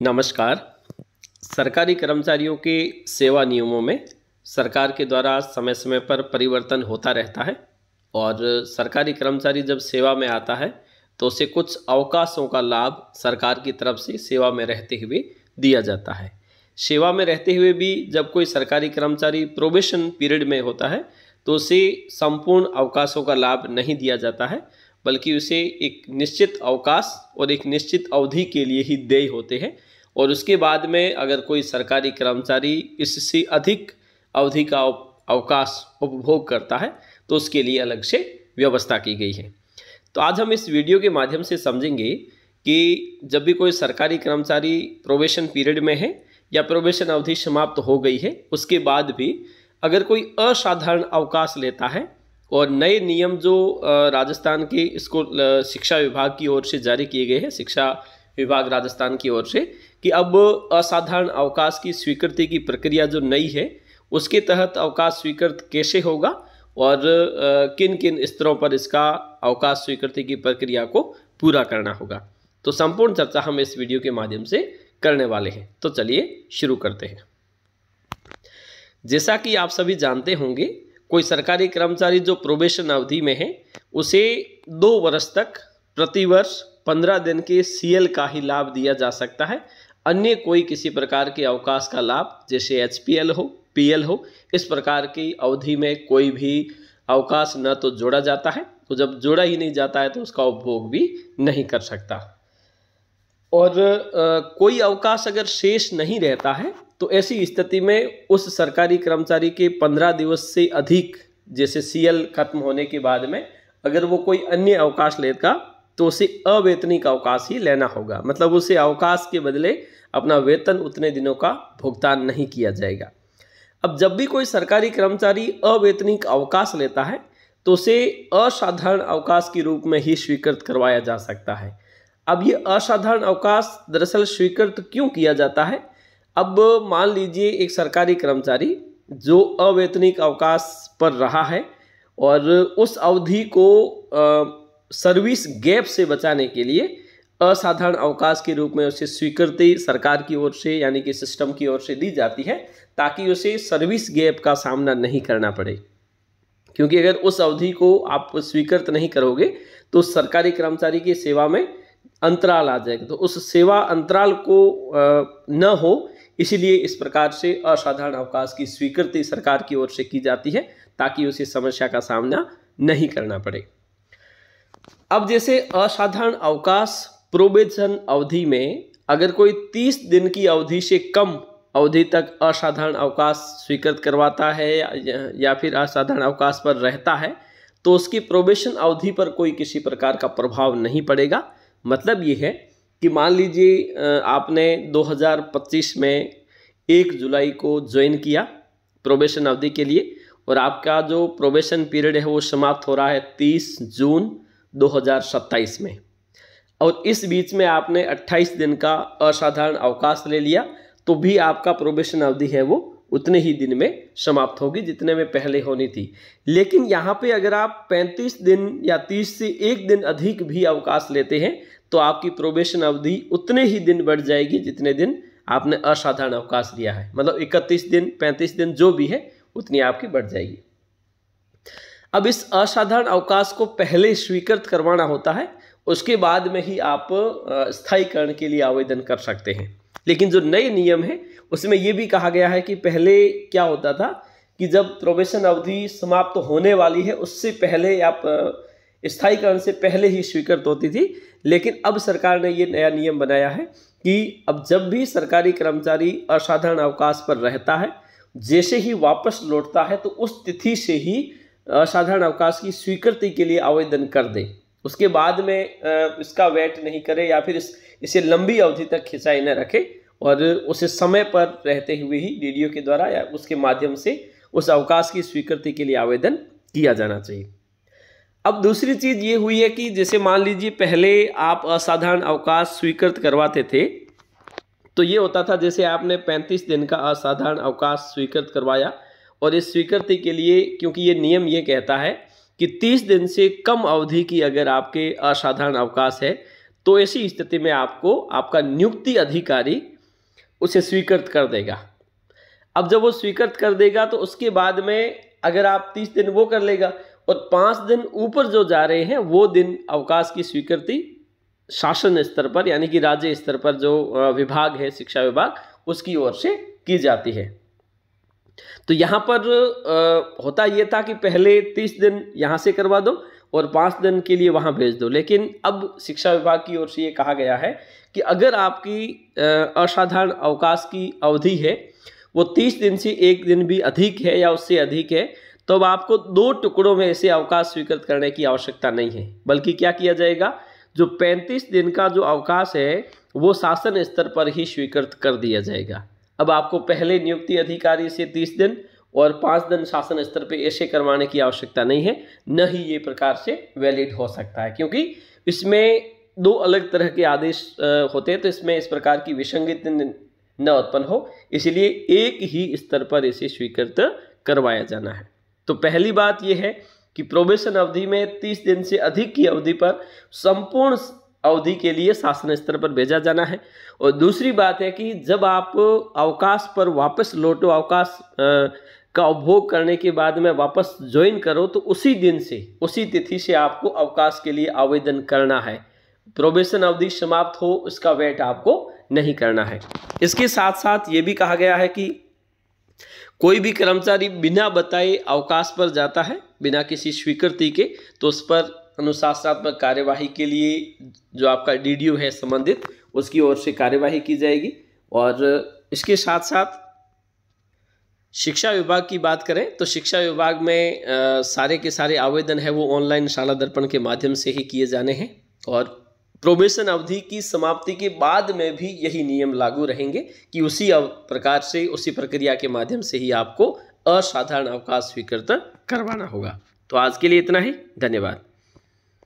नमस्कार। सरकारी कर्मचारियों के सेवा नियमों में सरकार के द्वारा समय समय पर परिवर्तन होता रहता है और सरकारी कर्मचारी जब सेवा में आता है तो उसे कुछ अवकाशों का लाभ सरकार की तरफ से सेवा में रहते हुए दिया जाता है। सेवा में रहते हुए भी जब कोई सरकारी कर्मचारी प्रोबेशन पीरियड में होता है तो उसे संपूर्ण अवकाशों का लाभ नहीं दिया जाता है, बल्कि उसे एक निश्चित अवकाश और एक निश्चित अवधि के लिए ही देय होते हैं और उसके बाद में अगर कोई सरकारी कर्मचारी इससे अधिक अवधि का अवकाश उपभोग करता है तो उसके लिए अलग से व्यवस्था की गई है। तो आज हम इस वीडियो के माध्यम से समझेंगे कि जब भी कोई सरकारी कर्मचारी प्रोबेशन पीरियड में है या प्रोबेशन अवधि समाप्त हो गई है, उसके बाद भी अगर कोई असाधारण अवकाश लेता है और नए नियम जो राजस्थान के स्कूल शिक्षा विभाग की ओर से जारी किए गए हैं, शिक्षा विभाग राजस्थान की ओर से, कि अब असाधारण अवकाश की स्वीकृति की प्रक्रिया जो नई है उसके तहत अवकाश स्वीकृत कैसे होगा और किन किन स्तरों पर इसका अवकाश स्वीकृति की प्रक्रिया को पूरा करना होगा, तो संपूर्ण चर्चा हम इस वीडियो के माध्यम से करने वाले हैं। तो चलिए शुरू करते हैं। जैसा कि आप सभी जानते होंगे, कोई सरकारी कर्मचारी जो प्रोबेशन अवधि में है उसे 2 वर्ष तक प्रतिवर्ष 15 दिन के सीएल का ही लाभ दिया जा सकता है। अन्य कोई किसी प्रकार के अवकाश का लाभ जैसे एचपीएल हो, पीएल हो, इस प्रकार की अवधि में कोई भी अवकाश न तो जोड़ा जाता है, तो जब जोड़ा ही नहीं जाता है तो उसका उपभोग भी नहीं कर सकता। और कोई अवकाश अगर शेष नहीं रहता है तो ऐसी स्थिति में उस सरकारी कर्मचारी के 15 दिवस से अधिक, जैसे सीएल खत्म होने के बाद में अगर वो कोई अन्य अवकाश लेगा तो उसे अवेतनिक अवकाश ही लेना होगा। मतलब उसे अवकाश के बदले अपना वेतन उतने दिनों का भुगतान नहीं किया जाएगा। अब जब भी कोई सरकारी कर्मचारी अवेतनिक अवकाश लेता है तो उसे असाधारण अवकाश के रूप में ही स्वीकृत करवाया जा सकता है। अब ये असाधारण अवकाश दरअसल स्वीकृत क्यों किया जाता है? अब मान लीजिए एक सरकारी कर्मचारी जो अवेतनिक अवकाश पर रहा है और उस अवधि को सर्विस गैप से बचाने के लिए असाधारण अवकाश के रूप में उसे स्वीकृति सरकार की ओर से यानी कि सिस्टम की ओर से दी जाती है ताकि उसे सर्विस गैप का सामना नहीं करना पड़े। क्योंकि अगर उस अवधि को आप स्वीकृत नहीं करोगे तो उस सरकारी कर्मचारी की सेवा में अंतराल आ जाएगा, तो उस सेवा अंतराल को न हो, इसीलिए इस प्रकार से असाधारण अवकाश की स्वीकृति सरकार की ओर से की जाती है ताकि उसे समस्या का सामना नहीं करना पड़े। अब जैसे असाधारण अवकाश प्रोबेशन अवधि में अगर कोई 30 दिन की अवधि से कम अवधि तक असाधारण अवकाश स्वीकृत करवाता है या फिर असाधारण अवकाश पर रहता है तो उसकी प्रोबेशन अवधि पर कोई किसी प्रकार का प्रभाव नहीं पड़ेगा। मतलब ये है कि मान लीजिए आपने 2025 में 1 जुलाई को ज्वाइन किया प्रोबेशन अवधि के लिए और आपका जो प्रोबेशन पीरियड है वो समाप्त हो रहा है 30 जून 2027 में, और इस बीच में आपने 28 दिन का असाधारण अवकाश ले लिया तो भी आपका प्रोबेशन अवधि है वो उतने ही दिन में समाप्त होगी जितने में पहले होनी थी। लेकिन यहाँ पे अगर आप 35 दिन या 30 से 1 दिन अधिक भी अवकाश लेते हैं तो आपकी प्रोबेशन अवधि उतने ही दिन बढ़ जाएगी जितने दिन आपने असाधारण अवकाश लिया है। मतलब 31 दिन 35 दिन जो भी है उतनी आपकी बढ़ जाएगी। अब इस असाधारण अवकाश को पहले स्वीकृत करवाना होता है, उसके बाद में ही आप स्थायीकरण के लिए आवेदन कर सकते हैं। लेकिन जो नए नियम है उसमें यह भी कहा गया है कि पहले क्या होता था कि जब प्रोबेशन अवधि समाप्त होने वाली है उससे पहले आप स्थायीकरण से पहले ही स्वीकृत होती थी, लेकिन अब सरकार ने ये नया नियम बनाया है कि अब जब भी सरकारी कर्मचारी असाधारण अवकाश पर रहता है, जैसे ही वापस लौटता है तो उस तिथि से ही असाधारण अवकाश की स्वीकृति के लिए आवेदन कर दे। उसके बाद में इसका वेट नहीं करे या फिर इसे लंबी अवधि तक खिंचाई न रखे और उसे समय पर रहते हुए ही डीडीओ के द्वारा या उसके माध्यम से उस अवकाश की स्वीकृति के लिए आवेदन किया जाना चाहिए। अब दूसरी चीज़ ये हुई है कि जैसे मान लीजिए पहले आप असाधारण अवकाश स्वीकृत करवाते थे तो ये होता था जैसे आपने 35 दिन का असाधारण अवकाश स्वीकृत करवाया और इस स्वीकृति के लिए, क्योंकि ये नियम ये कहता है कि 30 दिन से कम अवधि की अगर आपके असाधारण अवकाश है तो ऐसी स्थिति में आपको आपका नियुक्ति अधिकारी उसे स्वीकृत कर देगा। अब जब वो स्वीकृत कर देगा तो उसके बाद में अगर आप 30 दिन वो कर लेगा और 5 दिन ऊपर जो जा रहे हैं वो दिन अवकाश की स्वीकृति शासन स्तर पर यानी कि राज्य स्तर पर जो विभाग है शिक्षा विभाग उसकी ओर से की जाती है। तो यहाँ पर होता ये था कि पहले 30 दिन यहाँ से करवा दो और 5 दिन के लिए वहाँ भेज दो, लेकिन अब शिक्षा विभाग की ओर से ये कहा गया है कि अगर आपकी असाधारण अवकाश की अवधि है वो 30 दिन से 1 दिन भी अधिक है या उससे अधिक है तो अब आपको 2 टुकड़ों में इसे अवकाश स्वीकृत करने की आवश्यकता नहीं है, बल्कि क्या किया जाएगा, जो 35 दिन का जो अवकाश है वो शासन स्तर पर ही स्वीकृत कर दिया जाएगा। अब आपको पहले नियुक्ति अधिकारी से 30 दिन और 5 दिन शासन स्तर पे ऐसे करवाने की आवश्यकता नहीं है, न ही ये प्रकार से वैलिड हो सकता है, क्योंकि इसमें 2 अलग तरह के आदेश होते हैं, तो इसमें इस प्रकार की विसंगति न उत्पन्न हो, इसलिए एक ही स्तर पर इसे स्वीकृत करवाया जाना है। तो पहली बात यह है कि प्रोबेशन अवधि में 30 दिन से अधिक की अवधि पर संपूर्ण अवधि के लिए शासन स्तर पर भेजा जाना है। और दूसरी बात है कि जब आप अवकाश पर वापस लौटो, अवकाश का उपभोग करने के बाद में वापस ज्वाइन करो, तो उसी दिन से उसी तिथि से आपको अवकाश के लिए आवेदन करना है। प्रोबेशन अवधि समाप्त हो उसका वेट आपको नहीं करना है। इसके साथ साथ ये भी कहा गया है कि कोई भी कर्मचारी बिना बताए अवकाश पर जाता है बिना किसी स्वीकृति के, तो उस पर अनुशासनात्मक कार्यवाही के लिए जो आपका डीडीओ है संबंधित उसकी ओर से कार्यवाही की जाएगी। और इसके साथ साथ शिक्षा विभाग की बात करें तो शिक्षा विभाग में सारे के सारे आवेदन है वो ऑनलाइन शाला दर्पण के माध्यम से ही किए जाने हैं और प्रोबेशन अवधि की समाप्ति के बाद में भी यही नियम लागू रहेंगे कि उसी प्रकार से उसी प्रक्रिया के माध्यम से ही आपको असाधारण अवकाश स्वीकृत करवाना होगा। तो आज के लिए इतना ही, धन्यवाद।